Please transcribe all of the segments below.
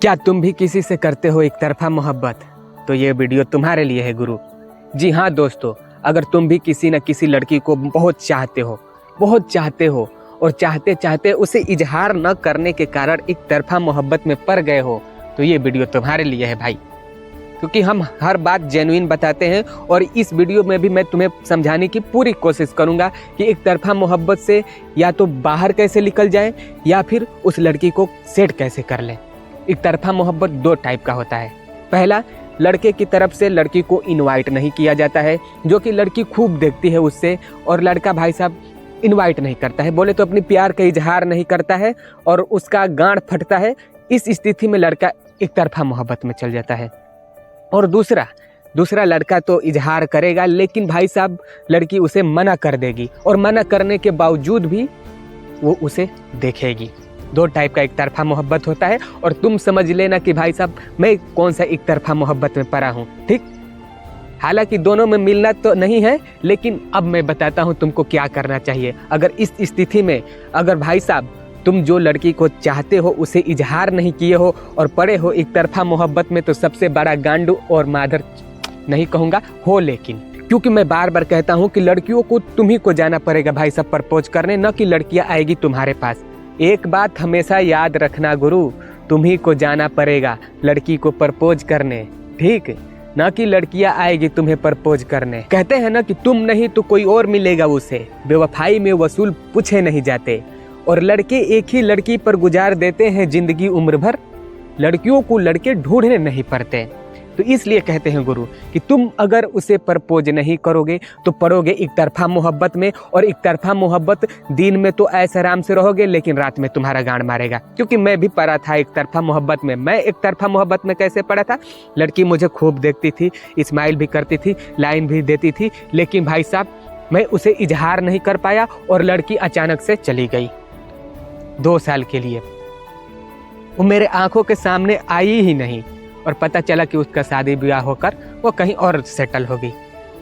क्या तुम भी किसी से करते हो एक तरफा मोहब्बत? तो ये वीडियो तुम्हारे लिए है गुरु। जी हाँ दोस्तों, अगर तुम भी किसी न किसी लड़की को बहुत चाहते हो और चाहते चाहते उसे इजहार न करने के कारण एक तरफा मोहब्बत में पड़ गए हो, तो ये वीडियो तुम्हारे लिए है भाई। क्योंकि हम हर बात जेन्युइन बताते हैं और इस वीडियो में भी मैं तुम्हें समझाने की पूरी कोशिश करूंगा कि एक तरफा मोहब्बत से या तो बाहर कैसे निकल जाए या फिर उस लड़की को सेट कैसे कर लें। एक तरफा मोहब्बत दो टाइप का होता है। पहला, लड़के की तरफ से लड़की को इनवाइट नहीं किया जाता है, जो कि लड़की खूब देखती है उससे, और लड़का भाई साहब इनवाइट नहीं करता है, बोले तो अपनी प्यार का इजहार नहीं करता है और उसका गांड फटता है। इस स्थिति में लड़का एक तरफा मोहब्बत में चल जाता है। और दूसरा लड़का तो इजहार करेगा, लेकिन भाई साहब लड़की उसे मना कर देगी और मना करने के बावजूद भी वो उसे देखेगी। दो टाइप का एक तरफा मोहब्बत होता है और तुम समझ लेना कि भाई साहब मैं कौन सा एक तरफा मोहब्बत में पड़ा हूँ, ठीक। हालांकि दोनों में मिलना तो नहीं है, लेकिन अब मैं बताता हूँ तुमको क्या करना चाहिए। अगर इस स्थिति में अगर भाई साहब तुम जो लड़की को चाहते हो उसे इजहार नहीं किए हो और पड़े हो एक तरफा मोहब्बत में, तो सबसे बड़ा गांडू और मादर नहीं कहूँगा हो, लेकिन क्योंकि मैं बार बार कहता हूँ कि लड़कियों को तुम्ही को जाना पड़ेगा भाई साहब प्रपोज करने, न कि लड़कियाँ आएगी तुम्हारे पास। एक बात हमेशा याद रखना गुरु, तुम्ही को जाना पड़ेगा लड़की को प्रपोज करने, ठीक, ना कि लड़कियां आएगी तुम्हें प्रपोज करने। कहते हैं ना कि तुम नहीं तो कोई और मिलेगा उसे, बेवफाई में वसूल पूछे नहीं जाते। और लड़के एक ही लड़की पर गुजार देते हैं जिंदगी उम्र भर, लड़कियों को लड़के ढूंढने नहीं पड़ते। तो इसलिए कहते हैं गुरु कि तुम अगर उसे प्रपोज नहीं करोगे तो पड़ोगे एक तरफा मोहब्बत में, और एक तरफा मोहब्बत दिन में तो ऐसे आराम से रहोगे, लेकिन रात में तुम्हारा गांड मारेगा। क्योंकि मैं भी पड़ा था एक तरफा मोहब्बत में। मैं एक तरफा मोहब्बत में कैसे पड़ा था? लड़की मुझे खूब देखती थी, स्माइल भी करती थी, लाइन भी देती थी, लेकिन भाई साहब मैं उसे इजहार नहीं कर पाया और लड़की अचानक से चली गई 2 साल के लिए। वो मेरे आंखों के सामने आई ही नहीं और पता चला कि उसका शादी ब्याह होकर वो कहीं और सेटल हो गई।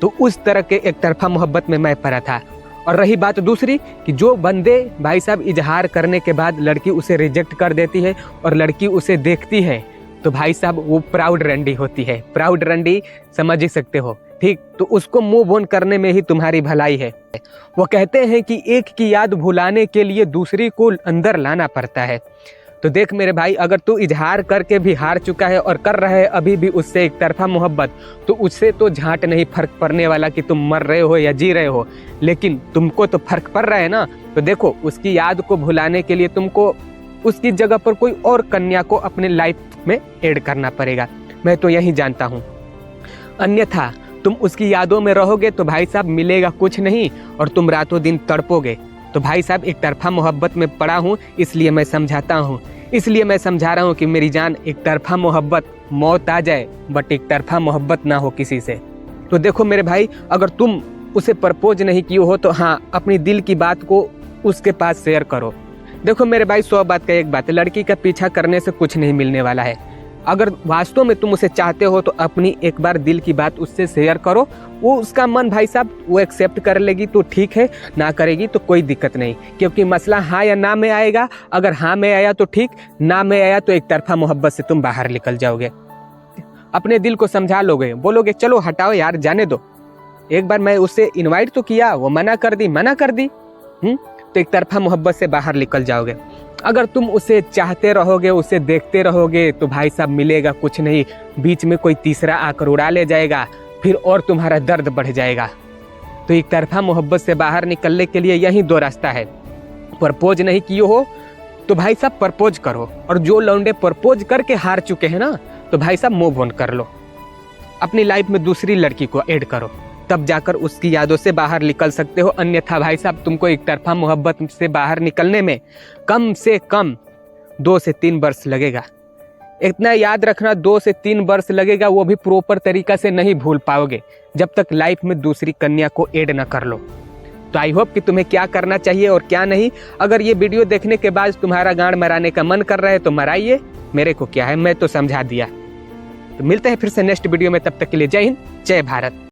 तो उस तरह के एक तरफा मोहब्बत में मैं पड़ा था। और रही बात दूसरी कि जो बंदे भाई साहब इजहार करने के बाद लड़की उसे रिजेक्ट कर देती है और लड़की उसे देखती है, तो भाई साहब वो प्राउड रंडी होती है। प्राउड रंडी समझ ही सकते हो, ठीक। तो उसको मूव ऑन करने में ही तुम्हारी भलाई है। वो कहते हैं कि एक की याद भुलाने के लिए दूसरी को अंदर लाना पड़ता है। तो देख मेरे भाई, अगर तू इजहार करके भी हार चुका है और कर रहा है अभी भी उससे एक तरफा मोहब्बत, तो उससे तो झांट नहीं फर्क पड़ने वाला कि तुम मर रहे हो या जी रहे हो, लेकिन तुमको तो फर्क पड़ रहा है ना। तो देखो, उसकी याद को भुलाने के लिए तुमको उसकी जगह पर कोई और कन्या को अपने लाइफ में ऐड करना पड़ेगा। मैं तो यही जानता हूँ, अन्यथा तुम उसकी यादों में रहोगे तो भाई साहब मिलेगा कुछ नहीं और तुम रातों दिन तड़पोगे। तो भाई साहब एक तरफा मोहब्बत में पड़ा हूँ, इसलिए मैं समझाता हूँ, इसलिए मैं समझा रहा हूँ कि मेरी जान, एक तरफा मोहब्बत मौत आ जाए बट एक तरफा मोहब्बत ना हो किसी से। तो देखो मेरे भाई, अगर तुम उसे प्रपोज नहीं किए हो तो हाँ, अपनी दिल की बात को उसके पास शेयर करो। देखो मेरे भाई, 100 बात का एक बात है, लड़की का पीछा करने से कुछ नहीं मिलने वाला है। अगर वास्तव में तुम उसे चाहते हो तो अपनी एक बार दिल की बात उससे शेयर करो। वो उसका मन भाई साहब वो एक्सेप्ट कर लेगी तो ठीक है, ना करेगी तो कोई दिक्कत नहीं, क्योंकि मसला हाँ या ना में आएगा। अगर हाँ में आया तो ठीक, ना में आया तो एक तरफा मोहब्बत से तुम बाहर निकल जाओगे। अपने दिल को समझा लोगे, बोलोगे चलो हटाओ यार, जाने दो। एक बार मैं उससे इन्वाइट तो किया, वो मना कर दी, तो एक तरफा मोहब्बत से बाहर निकल जाओगे। अगर तुम उसे चाहते रहोगे, उसे देखते रहोगे, तो भाई साहब मिलेगा कुछ नहीं, बीच में कोई तीसरा आकर उड़ा ले जाएगा, फिर और तुम्हारा दर्द बढ़ जाएगा। तो एक तरफा मोहब्बत से बाहर निकलने के लिए यही 2 रास्ता है। प्रपोज नहीं किए हो तो भाई साहब प्रपोज करो, और जो लौंडे प्रपोज करके हार चुके हैं ना, तो भाई साहब मूव ऑन कर लो, अपनी लाइफ में दूसरी लड़की को ऐड करो, तब जाकर उसकी यादों से बाहर निकल सकते हो। अन्यथा भाई साहब तुमको एक तरफा मोहब्बत से बाहर निकलने में कम से कम 2 से 3 वर्ष लगेगा। इतना याद रखना, 2 से 3 वर्ष लगेगा, वो भी प्रॉपर तरीका से नहीं भूल पाओगे जब तक लाइफ में दूसरी कन्या को ऐड ना कर लो। तो आई होप कि तुम्हें क्या करना चाहिए और क्या नहीं। अगर ये वीडियो देखने के बाद तुम्हारा गांड मराने का मन कर रहा है तो मराइए, मेरे को क्या है, मैं तो समझा दिया। तो मिलते हैं फिर से नेक्स्ट वीडियो में, तब तक के लिए जय हिंद, जय भारत।